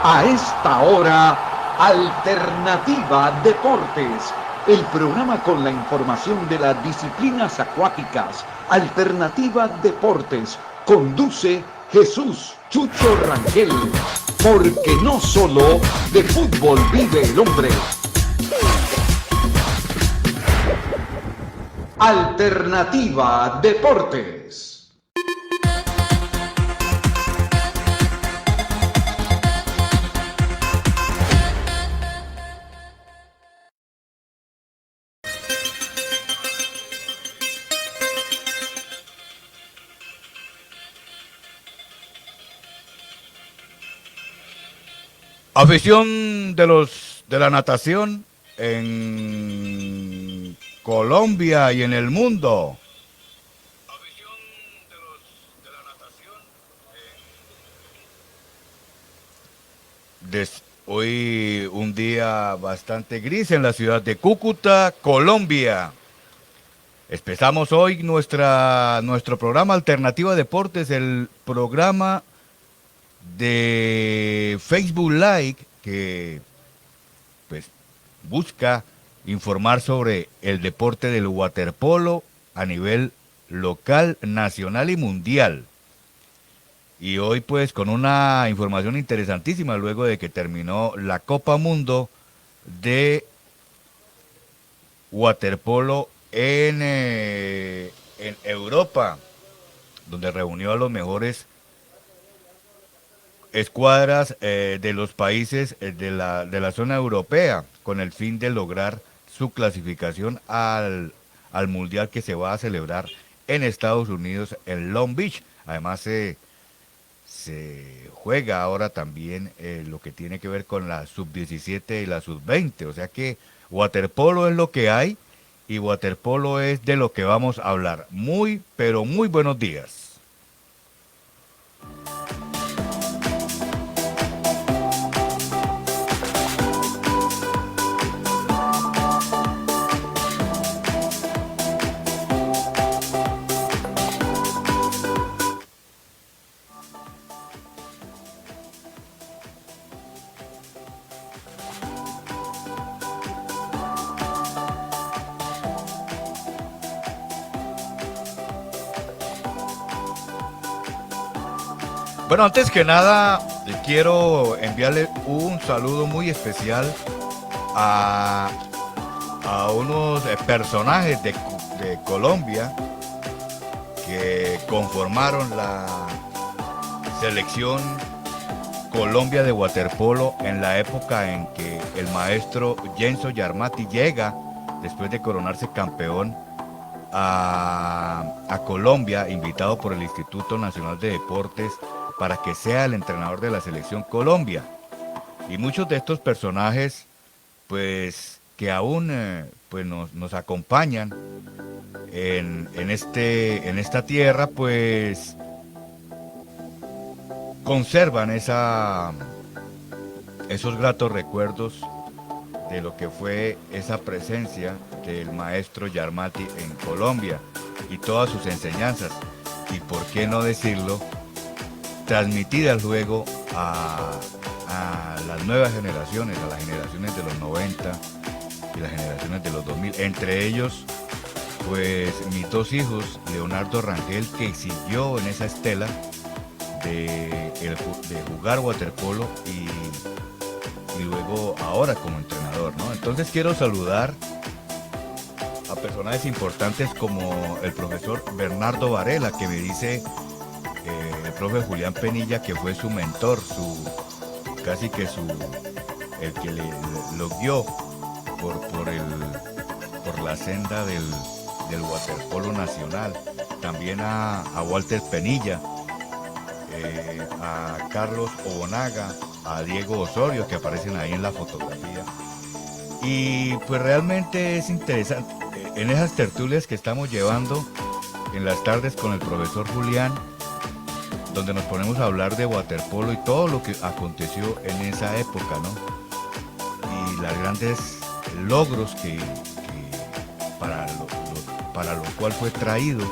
A esta hora, Alternativa Deportes, el programa con la información de las disciplinas acuáticas. Alternativa Deportes, conduce Jesús Chucho Rangel, porque no solo de fútbol vive el hombre. Alternativa Deportes. Afición de la natación en Colombia y en el mundo. Afición de la natación hoy un día bastante gris en la ciudad de Cúcuta, Colombia. Empezamos hoy nuestro programa Alternativa Deportes, el programa de Facebook Live que pues busca informar sobre el deporte del waterpolo a nivel local, nacional y mundial. Y hoy pues con una información interesantísima luego de que terminó la Copa Mundo de waterpolo en Europa, donde reunió a los mejores escuadras de los países de la zona europea con el fin de lograr su clasificación al mundial que se va a celebrar en Estados Unidos, en Long Beach. Además se juega ahora también lo que tiene que ver con la sub-17 y la sub-20, o sea que waterpolo es lo que hay y waterpolo es de lo que vamos a hablar. Muy, pero muy buenos días. Bueno, antes que nada, quiero enviarle un saludo muy especial a unos personajes de Colombia que conformaron la selección Colombia de waterpolo en la época en que el maestro Jenso Yarmati llega, después de coronarse campeón, a Colombia, invitado por el Instituto Nacional de Deportes para que sea el entrenador de la selección Colombia. Y muchos de estos personajes, pues, que aún pues nos acompañan en esta tierra, pues, conservan esos gratos recuerdos de lo que fue esa presencia del maestro Yarmati en Colombia y todas sus enseñanzas, y por qué no decirlo, transmitidas luego a las nuevas generaciones, a las generaciones de los 90 y las generaciones de los 2000, entre ellos pues mis dos hijos, Leonardo Rangel, que siguió en esa estela de jugar waterpolo y luego ahora como entrenador, ¿no? Entonces quiero saludar a personajes importantes como el profesor Bernardo Varela, que me dice el profe Julián Penilla, que fue su mentor, el que lo guió por la senda del waterpolo nacional. También a Walter Penilla, a Carlos Obonaga, a Diego Osorio, que aparecen ahí en la fotografía. Y pues realmente es interesante en esas tertulias que estamos llevando en las tardes con el profesor Julián, donde nos ponemos a hablar de waterpolo y todo lo que aconteció en esa época, ¿no? Y los grandes logros que para lo cual fue traído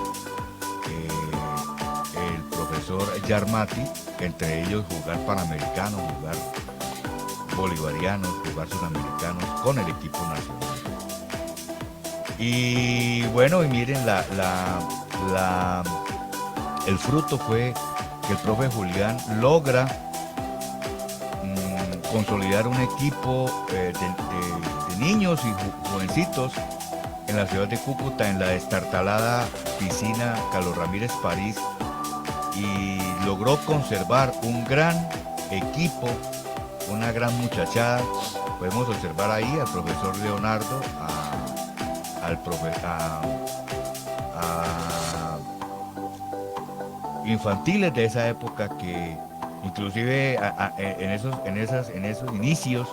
el profesor Yarmati, entre ellos jugar Panamericano, jugar bolivarianos, jugar sudamericanos con el equipo nacional. Y bueno, y miren, el fruto fue que el profe Julián logra consolidar un equipo de niños y jovencitos en la ciudad de Cúcuta, en la destartalada piscina Carlos Ramírez París, y logró conservar un gran equipo, una gran muchachada. Podemos observar ahí al profesor Leonardo, a infantiles de esa época, que inclusive en esos inicios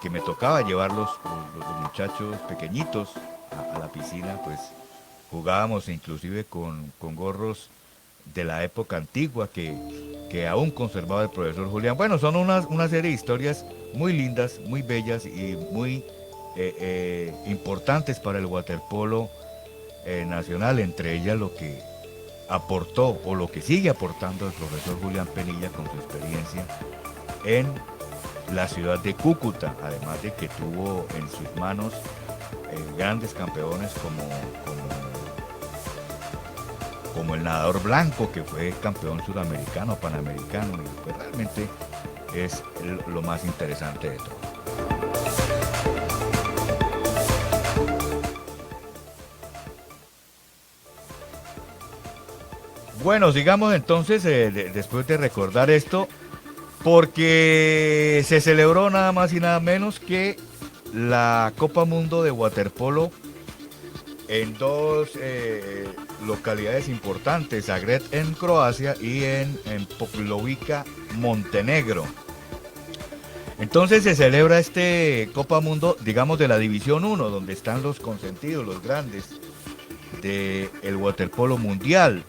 que me tocaba llevar los muchachos pequeñitos a la piscina, pues jugábamos inclusive con gorros de la época antigua que aún conservaba el profesor Julián. Bueno, son una serie de historias muy lindas, muy bellas y muy importantes para el waterpolo nacional, entre ellas lo que aportó o lo que sigue aportando el profesor Julián Penilla con su experiencia en la ciudad de Cúcuta, además de que tuvo en sus manos grandes campeones como el nadador blanco, que fue campeón sudamericano, panamericano, y pues realmente es lo más interesante de todo. Bueno, sigamos entonces, después de recordar esto, porque se celebró nada más y nada menos que la Copa Mundo de Waterpolo en dos localidades importantes, Zagreb en Croacia y en Poklovica, Montenegro. Entonces se celebra este Copa Mundo, digamos, de la División 1, donde están los consentidos, los grandes del waterpolo mundial.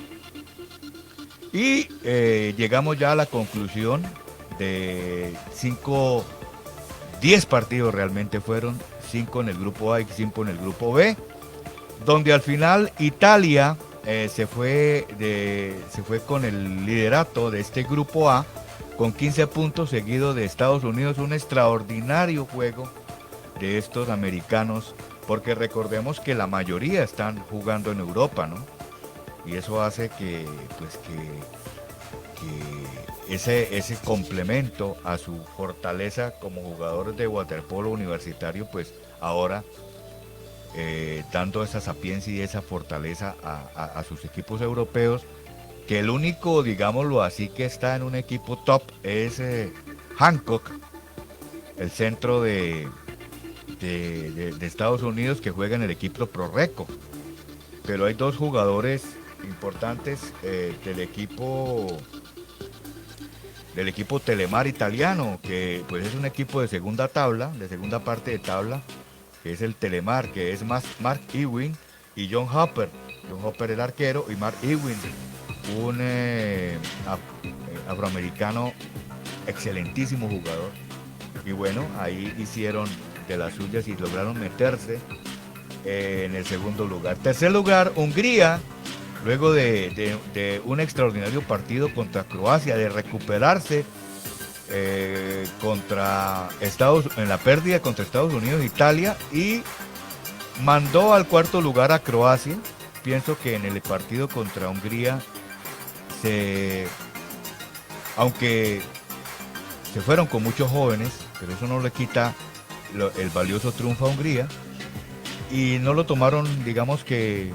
Y llegamos ya a la conclusión de 10 partidos realmente fueron, 5 en el grupo A y 5 en el grupo B, donde al final Italia se fue con el liderato de este grupo A con 15 puntos, seguido de Estados Unidos. Un extraordinario juego de estos americanos, porque recordemos que la mayoría están jugando en Europa, ¿no? Y eso hace que ese complemento a su fortaleza como jugadores de waterpolo universitario, pues ahora dando esa sapiencia y esa fortaleza a sus equipos europeos, que el único, digámoslo así, que está en un equipo top es Hancock, el centro de Estados Unidos, que juega en el equipo Proreco. Pero hay dos jugadores importantes del equipo Telemar italiano, que pues es un equipo de segunda parte de tabla, que es el Telemar, que es Mark Ewing y John Hopper el arquero, y Mark Ewing, un afroamericano, excelentísimo jugador. Y bueno, ahí hicieron de las suyas y lograron meterse en el segundo lugar. Tercer lugar, Hungría, luego de un extraordinario partido contra Croacia, de recuperarse en la pérdida contra Estados Unidos e Italia, y mandó al cuarto lugar a Croacia. Pienso que en el partido contra Hungría, aunque se fueron con muchos jóvenes, pero eso no le quita el valioso triunfo a Hungría, y no lo tomaron, digamos que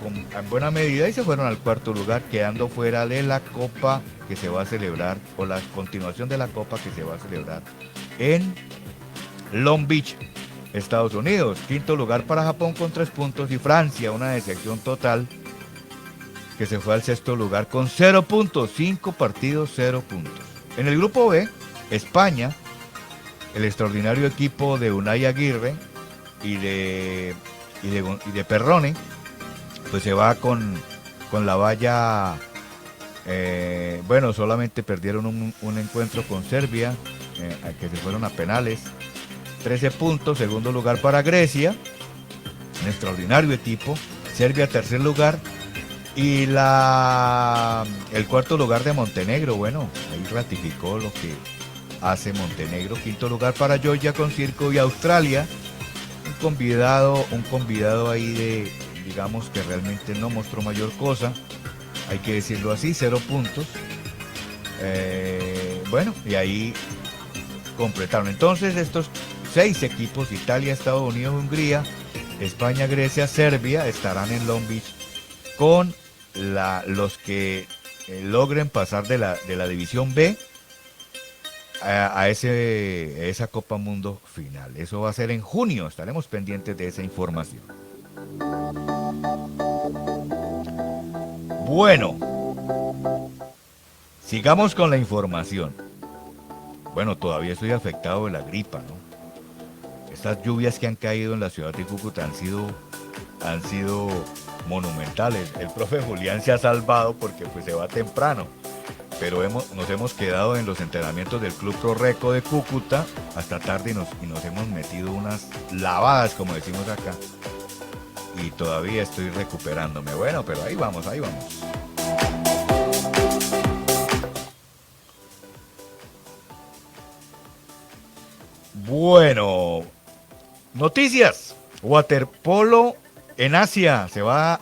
en buena medida, y se fueron al cuarto lugar, quedando fuera de la Copa que se va a celebrar, o la continuación de la Copa que se va a celebrar en Long Beach, Estados Unidos. Quinto lugar para Japón con 3 puntos, y Francia, una decepción total, que se fue al sexto lugar con 0 puntos, 5 partidos, 0 puntos. En el grupo B, España, el extraordinario equipo de Unai Aguirre y de Perrone, pues se va con la valla. Bueno, solamente perdieron un encuentro con Serbia, que se fueron a penales. 13 puntos, segundo lugar para Grecia, un extraordinario equipo. Serbia, tercer lugar. Y el cuarto lugar de Montenegro, bueno, ahí ratificó hace Montenegro, quinto lugar para Georgia con circo y Australia, un convidado ahí de, digamos que realmente no mostró mayor cosa, hay que decirlo así, 0 puntos. Bueno, y ahí completaron. Entonces estos 6 equipos, Italia, Estados Unidos, Hungría, España, Grecia, Serbia, estarán en Long Beach con los que logren pasar de la división B a esa Copa Mundo final. Eso va a ser en junio, estaremos pendientes de esa información. Bueno, sigamos con la información. Bueno, todavía estoy afectado de la gripa, ¿no? Estas lluvias que han caído en la ciudad de Cúcuta han sido monumentales. El profe Julián se ha salvado porque pues se va temprano, pero nos hemos quedado en los entrenamientos del Club Pro Reco de Cúcuta hasta tarde y nos hemos metido unas lavadas, como decimos acá, y todavía estoy recuperándome. Bueno, pero ahí vamos. Bueno, noticias. Waterpolo en Asia. Se va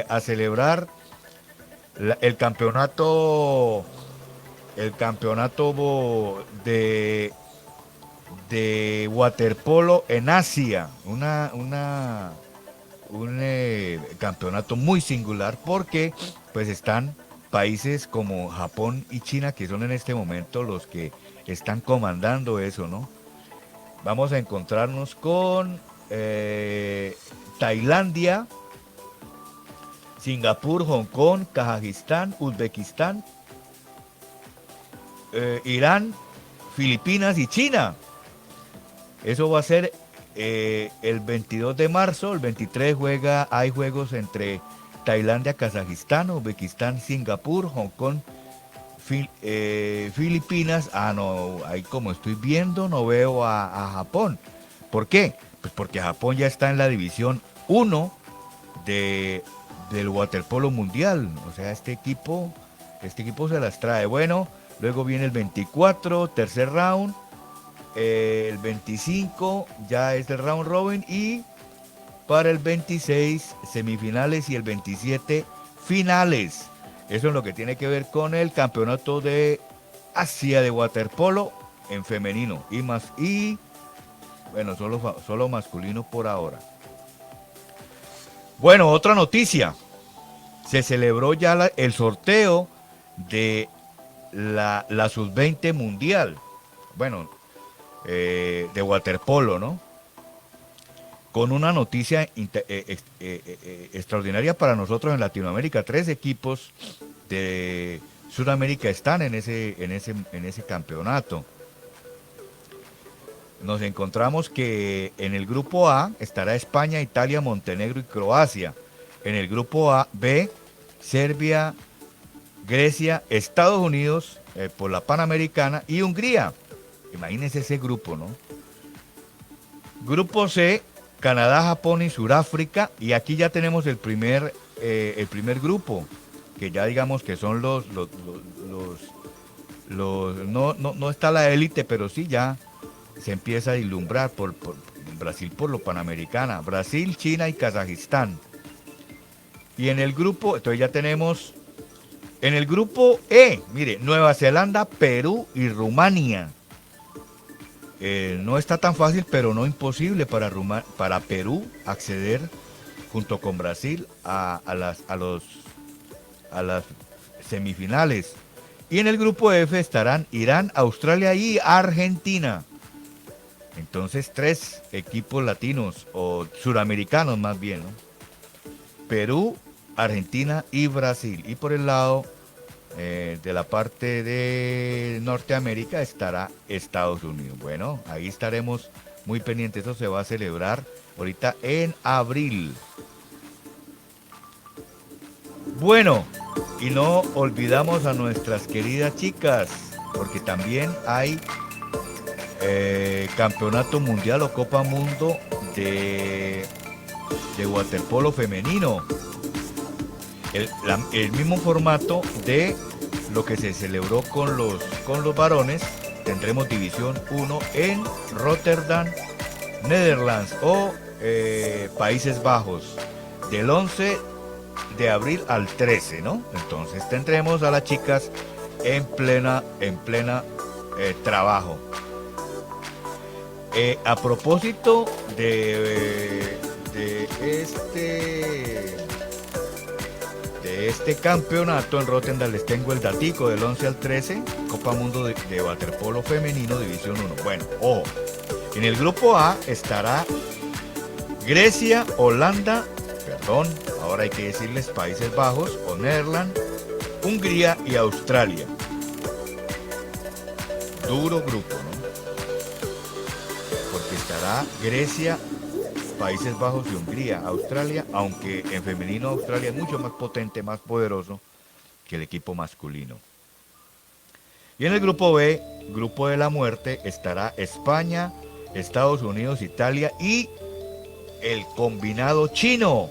a celebrar el campeonato de waterpolo en Asia. Un campeonato muy singular porque pues están países como Japón y China, que son en este momento los que están comandando eso, ¿no? Vamos a encontrarnos con Tailandia, Singapur, Hong Kong, Kazajistán, Uzbekistán, Irán, Filipinas y China. Eso va a ser el 22 de marzo. El 23 hay juegos entre Tailandia, Kazajistán, Uzbekistán, Singapur, Hong Kong, Filipinas. No, ahí como estoy viendo no veo a Japón. ¿Por qué? Pues porque Japón ya está en la división 1 del waterpolo mundial. O sea, este equipo se las trae. Bueno, luego viene el 24, tercer round. El 25 ya es el round robin, y para el 26 semifinales y el 27 finales. Eso es lo que tiene que ver con el campeonato de Asia de waterpolo en femenino y bueno, solo masculino por ahora. Bueno, otra noticia. Se celebró ya el sorteo de la sub-20 mundial. Bueno, de waterpolo, ¿no? Con una noticia extraordinaria para nosotros en Latinoamérica. 3 equipos de Sudamérica están en ese campeonato. Nos encontramos que en el grupo A estará España, Italia, Montenegro y Croacia. En el grupo B, Serbia, Grecia, Estados Unidos por la Panamericana y Hungría. Imagínense ese grupo, ¿no? Grupo C, Canadá, Japón y Sudáfrica. Y aquí ya tenemos el primer grupo, que ya digamos que son no está la élite, pero sí ya se empieza a vislumbrar por Brasil, por lo Panamericana. Brasil, China y Kazajistán. Y en el grupo, entonces ya tenemos, en el grupo E, mire, Nueva Zelanda, Perú y Rumania. No está tan fácil, pero no imposible para Perú acceder junto con Brasil a las semifinales. Y en el grupo F estarán Irán, Australia y Argentina. Entonces 3 equipos latinos o suramericanos más bien, ¿no? Perú, Argentina y Brasil. Y por el lado de la parte de Norteamérica estará Estados Unidos. Bueno, ahí estaremos muy pendientes. Eso se va a celebrar ahorita en abril. Bueno, y no olvidamos a nuestras queridas chicas, porque también hay campeonato mundial o Copa Mundo de waterpolo femenino. El mismo formato de lo que se celebró con los varones, tendremos División 1 en Rotterdam, Netherlands o Países Bajos, del 11 de abril al 13, ¿no? Entonces tendremos a las chicas en plena trabajo. A propósito de este campeonato en Rotterdam, les tengo el datico del 11 al 13, Copa Mundo de Waterpolo Femenino, División 1. Bueno, ojo, en el grupo A estará Grecia, Holanda, ahora hay que decirles Países Bajos o Netherlands, Hungría y Australia. Duro grupo, ¿no? Porque estará Grecia, Países Bajos y Hungría. Australia, aunque en femenino Australia es mucho más potente, más poderoso que el equipo masculino. Y en el grupo B, grupo de la muerte, estará España, Estados Unidos, Italia y el combinado chino.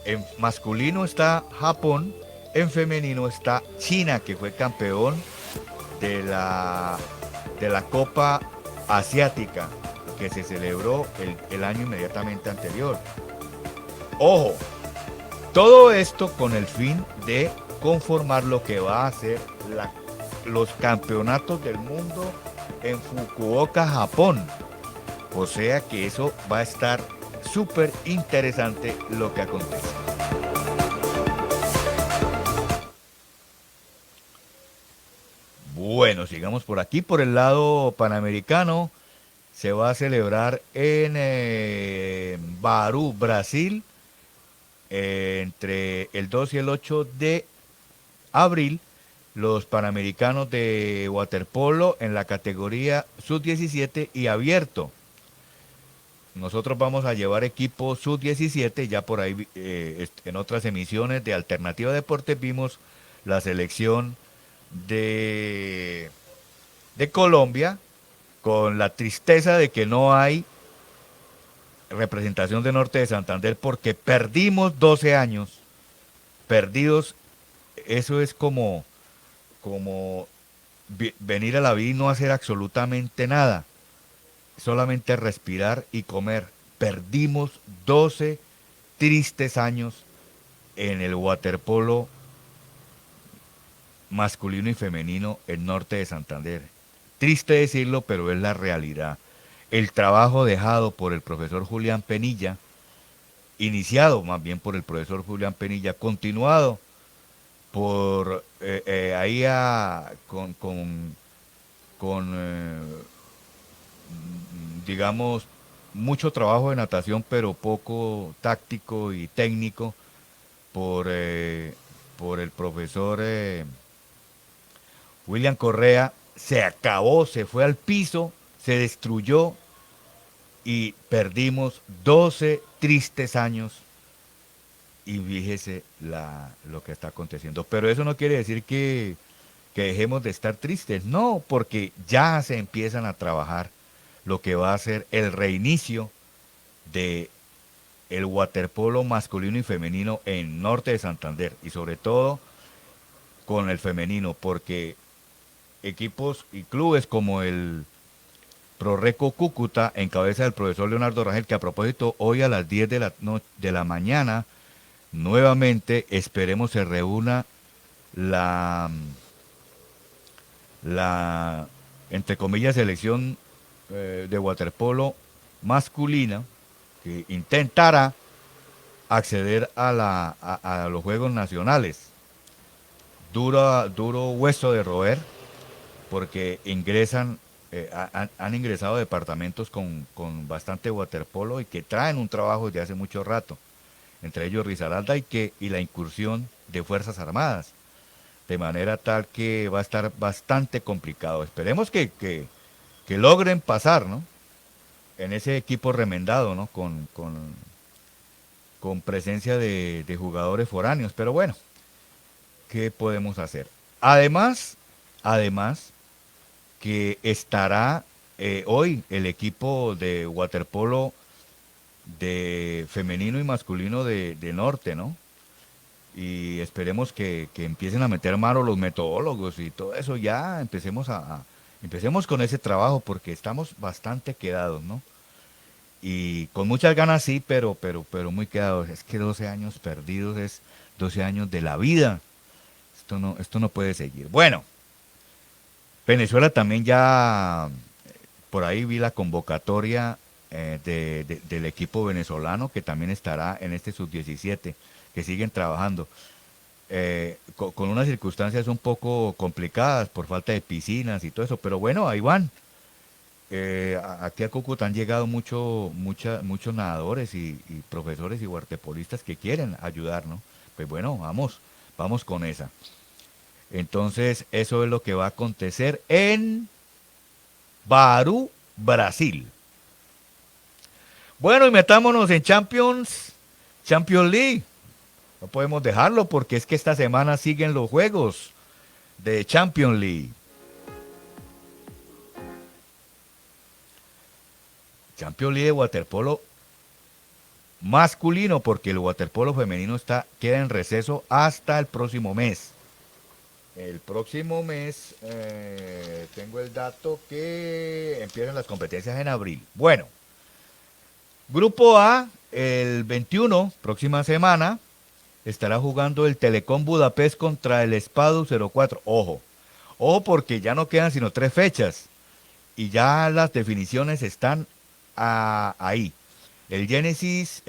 En masculino está Japón, en femenino está China, que fue campeón de la Copa Asiática, que se celebró el año inmediatamente anterior. Ojo, todo esto con el fin de conformar lo que va a ser los campeonatos del mundo en Fukuoka, Japón. O sea que eso va a estar súper interesante lo que acontece. Bueno, sigamos por aquí, por el lado panamericano. Se va a celebrar en Bauru, Brasil, entre el 2 y el 8 de abril, los Panamericanos de waterpolo en la categoría sub-17 y abierto. Nosotros vamos a llevar equipo sub-17, ya por ahí en otras emisiones de Alternativa Deportes vimos la selección de Colombia, con la tristeza de que no hay representación de Norte de Santander porque perdimos 12 años, perdidos. Eso es como venir a la vida y no hacer absolutamente nada, solamente respirar y comer. Perdimos 12 tristes años en el waterpolo masculino y femenino en Norte de Santander. Triste decirlo, pero es la realidad. El trabajo dejado por el profesor Julián Penilla, iniciado más bien por el profesor Julián Penilla, continuado por digamos, mucho trabajo de natación, pero poco táctico y técnico por el profesor William Correa. Se acabó, se fue al piso, se destruyó y perdimos 12 tristes años. Y fíjese lo que está aconteciendo. Pero eso no quiere decir que dejemos de estar tristes. No, porque ya se empiezan a trabajar lo que va a ser el reinicio de el waterpolo masculino y femenino en Norte de Santander. Y sobre todo con el femenino, porque equipos y clubes como el Proreco Cúcuta, en cabeza del profesor Leonardo Rangel, que a propósito hoy a las 10 de la mañana, nuevamente esperemos se reúna la entre comillas, selección de waterpolo masculina, que intentará acceder a los Juegos Nacionales. Duro hueso de roer, porque han ingresado departamentos con bastante waterpolo y que traen un trabajo desde hace mucho rato, entre ellos Risaralda y la incursión de Fuerzas Armadas, de manera tal que va a estar bastante complicado. Esperemos que logren pasar, ¿no?, en ese equipo remendado, ¿no?, con presencia de jugadores foráneos, pero bueno, ¿qué podemos hacer? Además que estará hoy el equipo de waterpolo de femenino y masculino de Norte, ¿no? Y esperemos que empiecen a meter mano los metodólogos y todo eso, ya empecemos a Empecemos con ese trabajo porque estamos bastante quedados, ¿no? Y con muchas ganas sí, pero muy quedados. Es que 12 años perdidos es 12 años de la vida. Esto no puede seguir. Bueno, Venezuela también ya, por ahí vi la convocatoria del equipo venezolano que también estará en este sub-17, que siguen trabajando. Con unas circunstancias un poco complicadas por falta de piscinas y todo eso, pero bueno, ahí van. Aquí a Cúcuta han llegado muchos nadadores y profesores y waterpolistas que quieren ayudar, ¿no? Pues bueno, vamos con esa. Entonces, eso es lo que va a acontecer en Baru, Brasil. Bueno, y metámonos en Champions League. No podemos dejarlo porque es que esta semana siguen los juegos de Champions League. Champions League de waterpolo masculino, porque el waterpolo femenino queda en receso hasta el próximo mes. El próximo mes tengo el dato que empiezan las competencias en abril. Bueno, Grupo A, el 21, próxima semana, estará jugando el Telecom Budapest contra el Spadu 04. Ojo porque ya no quedan sino 3 fechas y ya las definiciones están ahí. El Genesis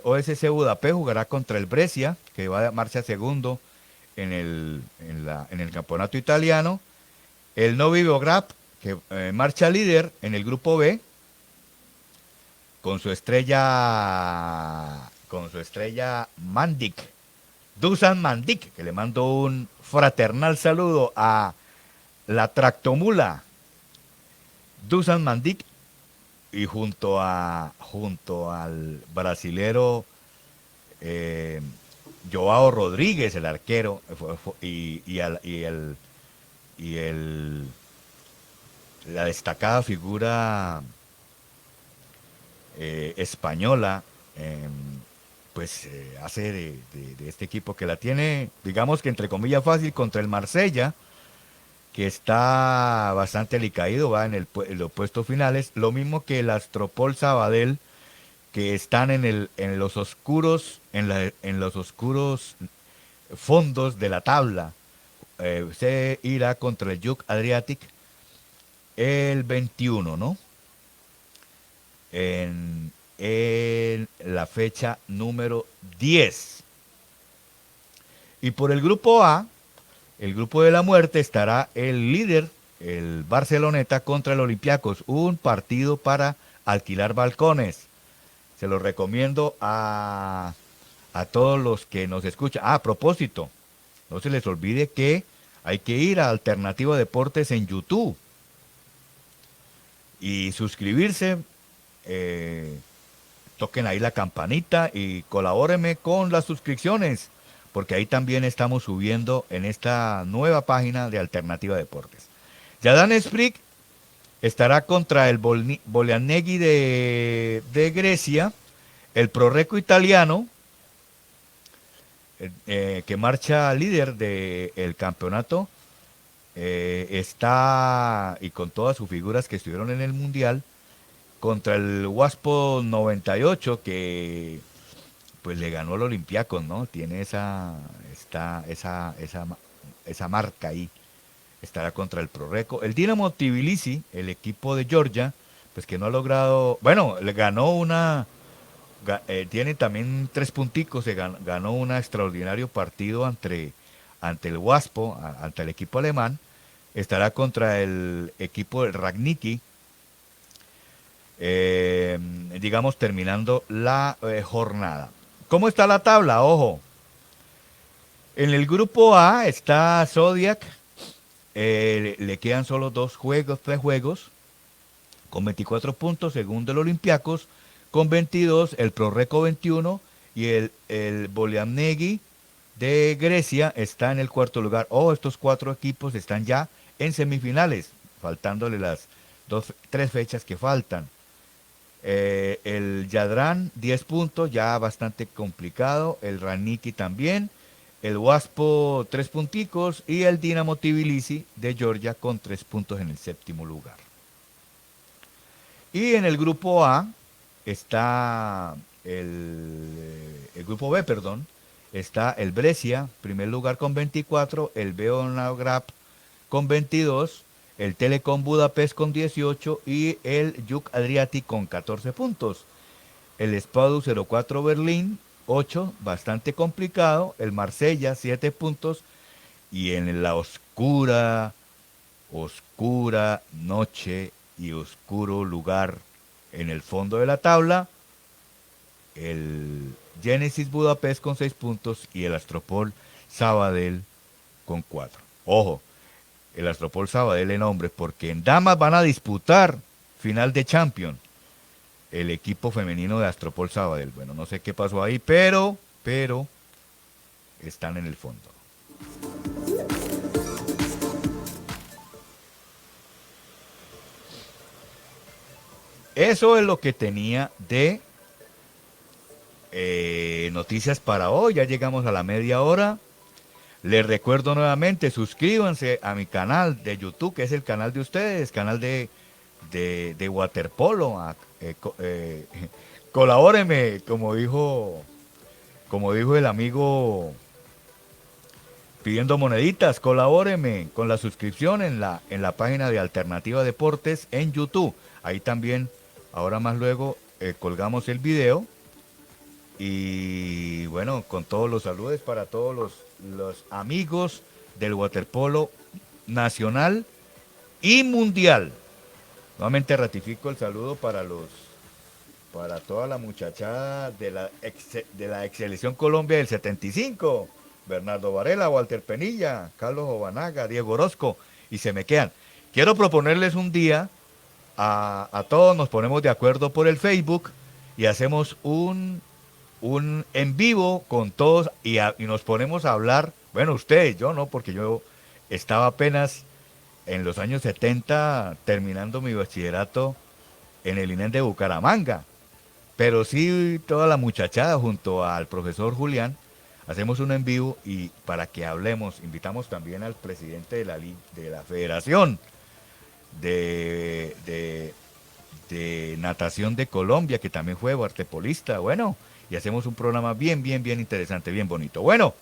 OSC Budapest jugará contra el Brescia, que va a marcha segundo en el campeonato italiano. El Novi Beograd, que marcha líder en el grupo B, con su estrella Mandik, Dusan Mandik, que le mando un fraternal saludo a la tractomula Dusan Mandik, y junto al brasilero Joao Rodríguez, el arquero, la destacada figura española, hace de este equipo que la tiene, digamos que entre comillas fácil, contra el Marsella, que está bastante alicaído, va en los puestos finales, lo mismo que el Astropol Sabadell, que están en los oscuros fondos de la tabla. Se irá contra el Juk Adriatic el 21, ¿no? En la fecha número 10. Y por el grupo A, el grupo de la muerte, estará el líder, el Barceloneta, contra el Olympiacos. Un partido para alquilar balcones. Se lo recomiendo a todos los que nos escuchan. A propósito, no se les olvide que hay que ir a Alternativa Deportes en YouTube y suscribirse. Toquen ahí la campanita y colabórenme con las suscripciones, porque ahí también estamos subiendo en esta nueva página de Alternativa Deportes. Yadan Sprik estará contra el Bolianegui de Grecia, el Prorreco italiano, que marcha líder del campeonato, está, y con todas sus figuras que estuvieron en el Mundial, contra el Waspo 98, que pues le ganó al Olympiacos, ¿no? Tiene esa marca ahí. Estará contra el Prorreco. El Dinamo Tbilisi, el equipo de Georgia, pues que no ha logrado, bueno, le ganó tiene también 3 punticos, ganó un extraordinario partido ante el Waspo, ante el equipo alemán. Estará contra el equipo del Ragniki, digamos, terminando la jornada. ¿Cómo está la tabla? Ojo. En el grupo A está Zodiac. Le quedan solo 3 juegos, con 24 puntos, segundo el Olympiacos, con 22, el Prorreco 21, y el Bolianegui de Grecia está en el cuarto lugar. Estos 4 equipos están ya en semifinales, faltándole las 3 fechas que faltan. El Yadran, 10 puntos, ya bastante complicado. El Raniki también. el Waspo 3 punticos y el Dinamo Tbilisi de Georgia con 3 puntos en el séptimo lugar. Y en el grupo A está el grupo B, perdón, está el Brescia, primer lugar con 24, el Beograd con 22, el Telekom Budapest con 18 y el Juk Adriatic con 14 puntos. El Spadu 04 Berlín, 8, bastante complicado. El Marsella, 7 puntos. Y en la oscura noche y oscuro lugar en el fondo de la tabla, el Genesis Budapest con 6 puntos y el Astropol Sabadell con 4. Ojo, el Astropol Sabadell en hombres, porque en damas van a disputar final de Champions el equipo femenino de Astropol Sabadell. Bueno, no sé qué pasó ahí, pero están en el fondo. Eso es lo que tenía de noticias para hoy. Ya llegamos a la media hora. Les recuerdo nuevamente, suscríbanse a mi canal de YouTube, que es el canal de ustedes, canal de waterpolo. Colabóreme, como dijo el amigo pidiendo moneditas, colabóreme con la suscripción en la página de Alternativa Deportes en YouTube. Ahí también, ahora más luego, colgamos el video. Y bueno, con todos los saludos para todos los amigos del waterpolo nacional y mundial. Nuevamente ratifico el saludo para toda la muchachada de la ex selección Colombia del 75. Bernardo Varela, Walter Penilla, Carlos Obanaga, Diego Orozco, y se me quedan. Quiero proponerles un día, a todos nos ponemos de acuerdo por el Facebook y hacemos un en vivo con todos y nos ponemos a hablar, bueno, ustedes, yo no, porque yo estaba apenas en los años 70 terminando mi bachillerato en el INEN de Bucaramanga, pero sí toda la muchachada junto al profesor Julián, hacemos un en vivo y para que hablemos, invitamos también al presidente de la Federación de Natación de Colombia, que también fue waterpolista, bueno, y hacemos un programa bien interesante, bien bonito. Bueno,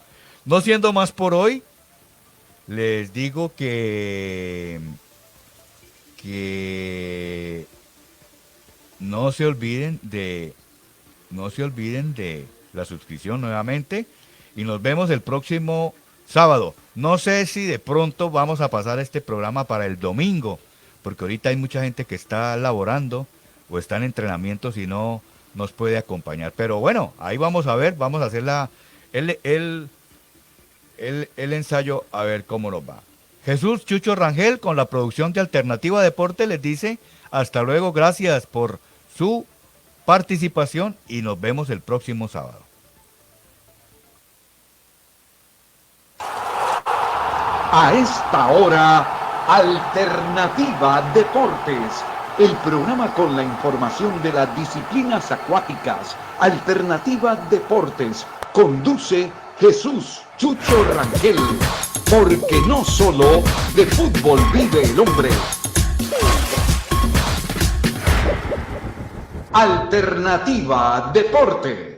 no siendo más por hoy, les digo que no se olviden de la suscripción nuevamente y nos vemos el próximo sábado. No sé si de pronto vamos a pasar este programa para el domingo, porque ahorita hay mucha gente que está laborando o está en entrenamientos y no nos puede acompañar. Pero bueno, ahí vamos a ver, vamos a hacer el ensayo a ver cómo nos va. Jesús Chucho Rangel con la producción de Alternativa Deporte les dice hasta luego, gracias por su participación y nos vemos el próximo sábado. A esta hora, Alternativa Deportes, el programa con la información de las disciplinas acuáticas. Alternativa Deportes, conduce Jesús Chucho Rangel, porque no solo de fútbol vive el hombre. Alternativa Deportes.